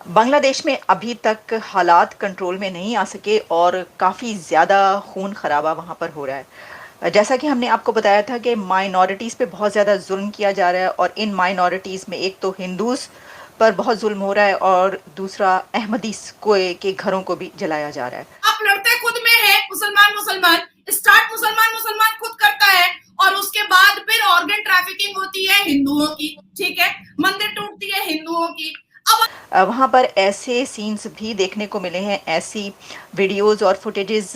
बांग्लादेश में अभी तक हालात कंट्रोल में नहीं आ सके और काफ़ी ज़्यादा खून खराबा वहाँ पर हो रहा है। जैसा कि हमने आपको बताया था कि माइनॉरिटीज़ पे बहुत ज़्यादा जुल्म किया जा रहा है और इन माइनॉरिटीज़ में एक तो हिंदूज़ पर बहुत जुल्म हो रहा है और दूसरा अहमदीस कोय के घरों को भी जलाया जा रहा है। आप लड़ते खुद में है, मुसलमान मुसलमान स्टार्ट मुसलमान मुसलमान खुद करता है और उसके बाद फिर ऑर्गन ट्रैफिकिंग होती है हिंदुओं की। ठीक है, मंदिर टूटती है हिंदुओं की। अब वहाँ पर ऐसे सीन्स भी देखने को मिले हैं, ऐसी वीडियोज़ और फुटेजेस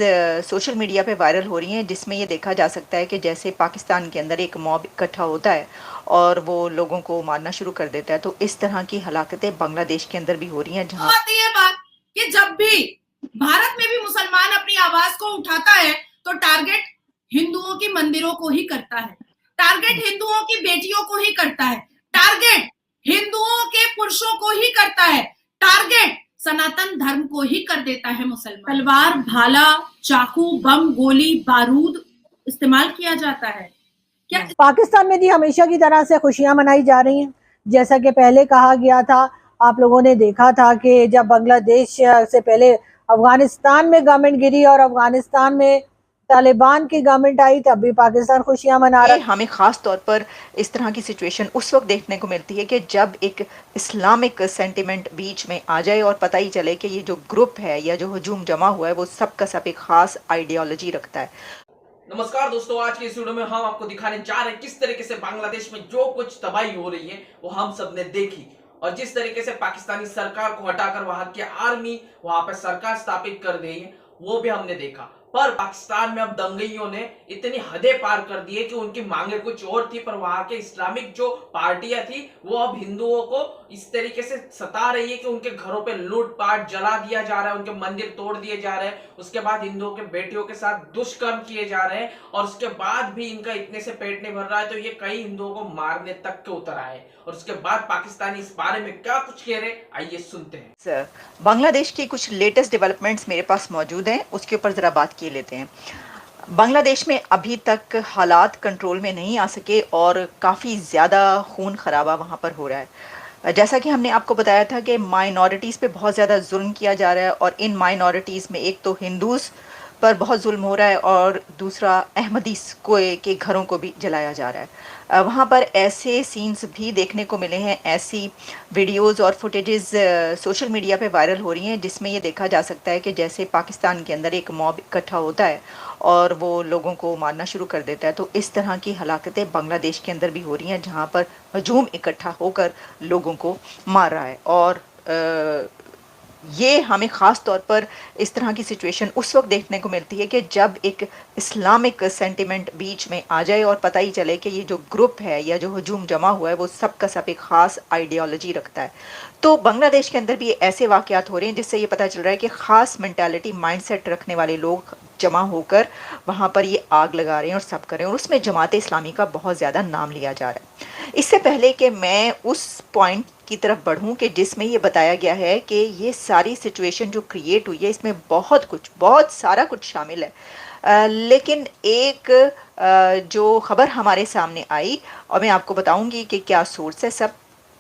सोशल मीडिया पे वायरल हो रही हैं जिसमें ये देखा जा सकता है कि जैसे पाकिस्तान के अंदर एक मॉब इकट्ठा होता है और वो लोगों को मारना शुरू कर देता है। तो इस तरह की हलाकतें बांग्लादेश के अंदर भी हो रही हैं जहाँ आती है बात कि जब भी भारत में भी मुसलमान अपनी आवाज को उठाता है तो टारगेट हिंदुओं की मंदिरों को ही करता है, टारगेट हिंदुओं की बेटियों को ही करता है, टारगेट हिंदुओं के पुरुषों को ही करता है, टारगेट सनातन धर्म को ही कर देता है मुसलमान। तलवार, भाला, चाकू, बम, गोली, बारूद इस्तेमाल किया जाता है। क्या पाकिस्तान में भी हमेशा की तरह से खुशियां मनाई जा रही हैं। जैसा कि पहले कहा गया था, आप लोगों ने देखा था कि जब बांग्लादेश से पहले अफगानिस्तान में गवर्नमेंट गिरी और अफगानिस्तान में तालिबान की गवर्नमेंट आई, तब भी पाकिस्तान खुशियां मना ये रहा। हमें ख़ास तौर पर इस तरह की सिचुएशन उस वक्त देखने को मिलती है कि जब एक इस्लामिक सेंटिमेंट बीच में आ जाए और पता ही चले कि ये जो ग्रुप है या जो हजूम जमा हुआ है वो सब का सब एक ख़ास आइडियोलॉजी रखता है। नमस्कार दोस्तों, आज की इस वीडियो में हम आपको दिखाने जा रहे हैं किस तरीके से बांग्लादेश में जो कुछ तबाही हो रही है वो हम सब ने देखी और जिस तरीके से पाकिस्तानी सरकार को हटाकर वहां की आर्मी वहां पर सरकार स्थापित कर दी है वो भी हमने देखा। पर पाकिस्तान में अब दंगइयों ने इतनी हदें पार कर दी है कि उनकी मांगे कुछ और थी, पर वहां के इस्लामिक जो पार्टियां थी वो अब हिंदुओं को इस तरीके से सता रही है कि उनके घरों पे लूटपाट जला दिया जा रहा है, उनके मंदिर तोड़ दिए जा रहे हैं, उसके बाद हिंदुओं के बेटियों के साथ दुष्कर्म किए जा रहे हैं और उसके बाद भी इनका इतने से पेट नहीं भर रहा है तो ये कई हिंदुओं को मारने तक के उतर आए। और उसके बाद पाकिस्तानी इस बारे में क्या कुछ कह रहे, आइए सुनते हैं। सर, बांग्लादेश की कुछ लेटेस्ट डेवलपमेंट्स मेरे पास मौजूद हैं, उसके ऊपर ज़रा बात किए लेते हैं। बांग्लादेश में अभी तक हालात कंट्रोल में नहीं आ सके और काफ़ी ज़्यादा खून खराबा वहाँ पर हो रहा है। जैसा कि हमने आपको बताया था कि माइनॉरिटीज़ पे बहुत ज़्यादा जुल्म किया जा रहा है और इन माइनॉरिटीज़ में एक तो हिंदूज़ पर बहुत जुल्म हो रहा है और दूसरा अहमदीस कोय के घरों को भी जलाया जा रहा है। वहाँ पर ऐसे सीन्स भी देखने को मिले हैं, ऐसी वीडियोज़ और फुटेजेस सोशल मीडिया पे वायरल हो रही हैं जिसमें ये देखा जा सकता है कि जैसे पाकिस्तान के अंदर एक मॉब इकट्ठा होता है और वो लोगों को मारना शुरू कर देता है। तो इस तरह की हलाकतें बांग्लादेश के अंदर भी हो रही हैं जहाँ पर हजूम इकट्ठा होकर लोगों को मार रहा है और ये हमें ख़ास तौर पर इस तरह की सिचुएशन उस वक्त देखने को मिलती है कि जब एक इस्लामिक सेंटिमेंट बीच में आ जाए और पता ही चले कि ये जो ग्रुप है या जो हजूम जमा हुआ है वो सब का सब एक ख़ास आइडियोलॉजी रखता है। तो बांग्लादेश के अंदर भी ऐसे वाक़यात हो रहे हैं जिससे ये पता चल रहा है कि ख़ास मेंटालिटी माइंडसेट रखने वाले लोग जमा होकर वहाँ पर ये आग लगा रहे हैं और सब कर रहे हैं और उसमें जमात इस्लामी का बहुत ज़्यादा नाम लिया जा रहा है। इससे पहले कि मैं उस पॉइंट की तरफ बढ़ूं कि जिसमें ये बताया गया है कि ये सारी सिचुएशन जो क्रिएट हुई है इसमें बहुत सारा कुछ शामिल है। लेकिन एक जो खबर हमारे सामने आई और मैं आपको बताऊंगी कि क्या सोर्स है सब,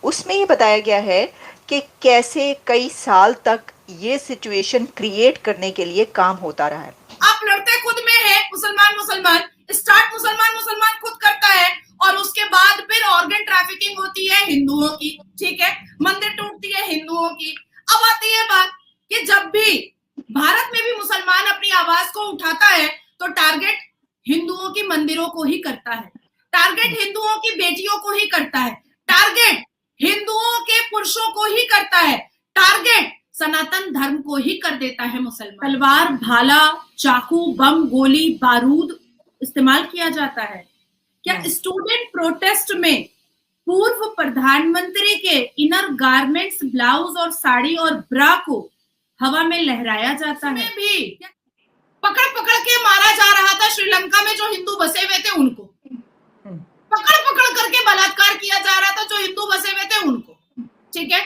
उसमें ये बताया गया है कि कैसे कई साल तक ये सिचुएशन क्रिएट करने के लिए काम होता रहा है। आप लड़ते खुद में है, मुसलमान मुसलमान स्टार्ट मुसलमान मुसलमान खुद करता है और उसके बाद फिर ऑर्गन ट्रैफिकिंग होती है हिंदुओं की। ठीक है, मंदिर टूटती है हिंदुओं की। अब आती है बात कि जब भी भारत में भी मुसलमान अपनी आवाज को उठाता है तो टारगेट हिंदुओं की मंदिरों को ही करता है, टारगेट हिंदुओं की बेटियों को ही करता है, टारगेट हिंदुओं के पुरुषों को ही करता है, टारगेट सनातन धर्म को ही कर देता है मुसलमान। तलवार, भाला, चाकू, बम, गोली, बारूद इस्तेमाल किया जाता है। क्या स्टूडेंट प्रोटेस्ट में पूर्व प्रधानमंत्री के इनर गारमेंट्स, ब्लाउज और साड़ी और ब्रा को हवा में लहराया जाता है। भी पकड़ पकड़ के मारा जा रहा था श्रीलंका में जो हिंदू बसे हुए थे उनको, पकड़ पकड़ करके बलात्कार किया जा रहा था जो हिंदू बसे हुए थे उनको। ठीक है,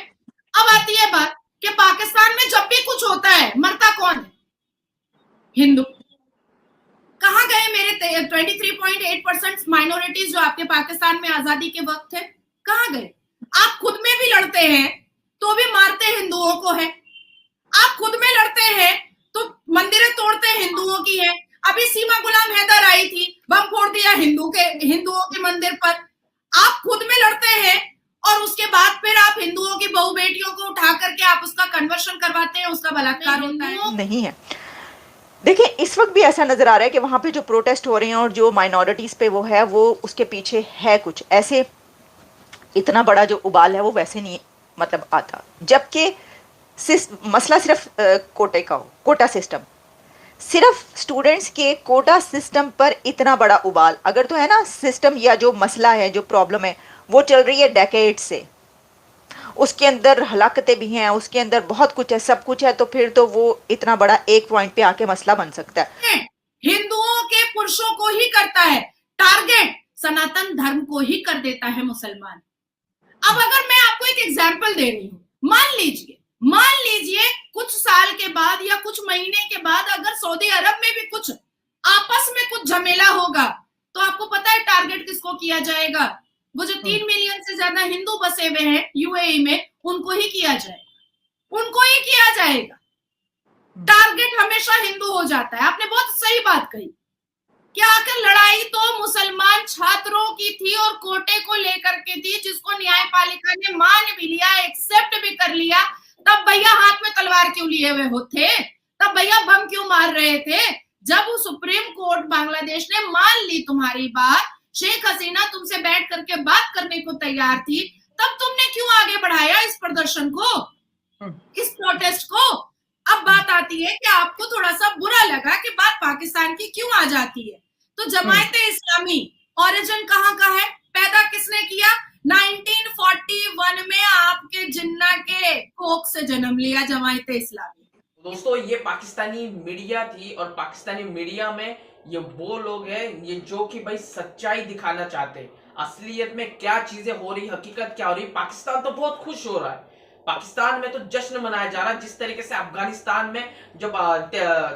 अब आती है बात कि पाकिस्तान में जब भी कुछ होता है मरता कौन है? हिंदू। कहां गए मेरे 23.8% माइनॉरिटीज जो आपके पाकिस्तान में आजादी के वक्त थे, कहां गए? आप खुद में भी लड़ते हैं तो भी मारते हिंदुओं किसको है? आप खुद में लड़ते हैं तो मंदिरें तोड़ते हिंदुओं की है। अभी सीमा गुलाम हैदर आई थी, बम फोड़ दिया हिंदुओं के मंदिर पर। आप खुद में लड़ते हैं और उसके बाद फिर आप हिंदुओं की बहू बेटियों को उठा करके आप उसका कन्वर्शन करवाते हैं, उसका बलात्कार होता है। नहीं है। देखिए, इस वक्त भी ऐसा नजर आ रहा है कि वहां पे जो प्रोटेस्ट हो रहे हैं और जो माइनॉरिटीज पे वो है, वो उसके पीछे है कुछ ऐसे। इतना बड़ा जो उबाल है वो वैसे नहीं मतलब आता, जबकि मसला सिर्फ कोटे का हो, कोटा सिस्टम, सिर्फ स्टूडेंट्स के कोटा सिस्टम पर इतना बड़ा उबाल अगर तो है ना, सिस्टम या जो मसला है, जो प्रॉब्लम है, वो चल रही है डेकेड से, उसके अंदर हलाकतें भी हैं, उसके अंदर बहुत कुछ है, सब कुछ है, तो फिर तो वो इतना बड़ा एक पॉइंट पे आके मसला बन सकता है। हिंदुओं के पुरुषों को ही करता है टारगेट, सनातन धर्म को ही कर देता है मुसलमान। अब अगर मैं आपको एक एग्जाम्पल दे रही हूं, मान लीजिए कुछ साल के बाद या कुछ महीने के बाद अगर सऊदी अरब में भी कुछ आपस में कुछ झमेला होगा, तो आपको पता है टारगेट किसको किया जाएगा? वो जो 3 मिलियन से ज्यादा हिंदू बसे हुए हैं यूएई में, उनको ही किया जाएगा। टारगेट हमेशा हिंदू हो जाता है। आपने बहुत सही बात कही कि आखिर लड़ाई तो मुसलमान छात्रों की थी और कोटे को लेकर के थी, जिसको न्यायपालिका ने मान भी लिया, एक्सेप्ट भी कर लिया। तब भैया हाथ में तलवार क्यों लिए हुए होते? तब भैया बम क्यों मार रहे थे? जब वो सुप्रीम कोर्ट बांग्लादेश ने मान ली तुम्हारी बात, शेख हसीना तुमसे बैठ करके बात करने को तैयार थी, तब तुमने क्यों आगे बढ़ाया इस प्रदर्शन को, इस प्रोटेस्ट को? अब बात आती है कि आपको थोड़ा सा बुरा लगा कि बात पाकिस्तान की क्यों आ जाती है। तो जमायते इस्लामी ओरिजिन कहाँ का है, पैदा किसने किया? 1941 में आपके जिन्ना के कोख से जन्म लिया जमायते इस्लामी। दोस्तों, ये पाकिस्तानी मीडिया थी और पाकिस्तानी मीडिया में ये वो लोग हैं ये जो कि भाई सच्चाई दिखाना चाहते हैं, असलियत में क्या चीजें हो रही, हकीकत क्या हो रही। पाकिस्तान तो बहुत खुश हो रहा है, पाकिस्तान में तो जश्न मनाया जा रहा है। जिस तरीके से अफगानिस्तान में जब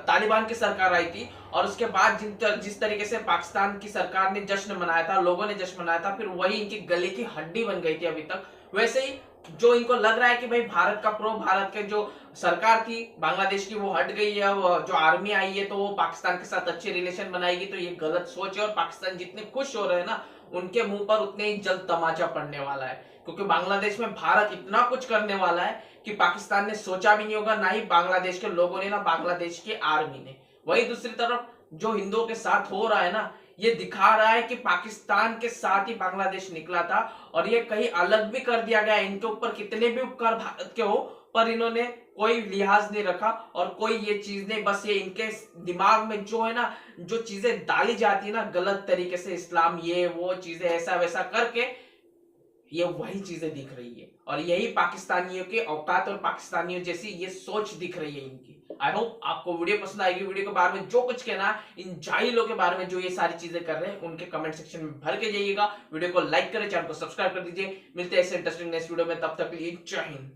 तालिबान की सरकार आई थी और उसके बाद जिस तरीके से पाकिस्तान की सरकार ने जश्न मनाया था, लोगों ने जश्न मनाया था, फिर वही इनकी गले की हड्डी बन गई थी अभी तक। वैसे ही जो इनको लग रहा है कि भाई भारत का भारत के जो सरकार थी बांग्लादेश की वो हट गई है, वो जो आर्मी आई है तो वो पाकिस्तान के साथ अच्छे रिलेशन बनाएगी, तो ये गलत सोच है। और पाकिस्तान जितने खुश हो रहे हैं ना, उनके मुंह पर उतने ही जल्द तमाचा पड़ने वाला है, क्योंकि बांग्लादेश में भारत इतना कुछ करने वाला है कि पाकिस्तान ने सोचा भी नहीं होगा, ना ही बांग्लादेश के लोगों ने, ना बांग्लादेश की आर्मी ने। वही दूसरी तरफ जो हिंदुओं के साथ हो रहा है ना, ये दिखा रहा है कि पाकिस्तान के साथ ही बांग्लादेश निकला था और ये कहीं अलग भी कर दिया गया। इनके ऊपर कितने भी उपकार भारत के हो, पर इन्होंने कोई लिहाज नहीं रखा और कोई ये चीज नहीं, बस ये इनके दिमाग में जो है ना, जो चीजें डाली जाती है ना गलत तरीके से, इस्लाम ये वो चीजें ऐसा वैसा करके, ये वही चीजें दिख रही है। और यही पाकिस्तानियों के औकात और पाकिस्तानियों जैसी ये सोच दिख रही है इनकी। आई होप आपको वीडियो पसंद आएगी। वीडियो के बारे में जो कुछ कहना है, इन जाहिलों के बारे में जो ये सारी चीजें कर रहे हैं, उनके कमेंट सेक्शन में भर के जाइएगा। वीडियो को लाइक करें, चैनल को सब्सक्राइब कर दीजिए। मिलते हैं ऐसे इंटरेस्टिंग नेक्स्ट वीडियो में, तब तक के लिए जय हिंद।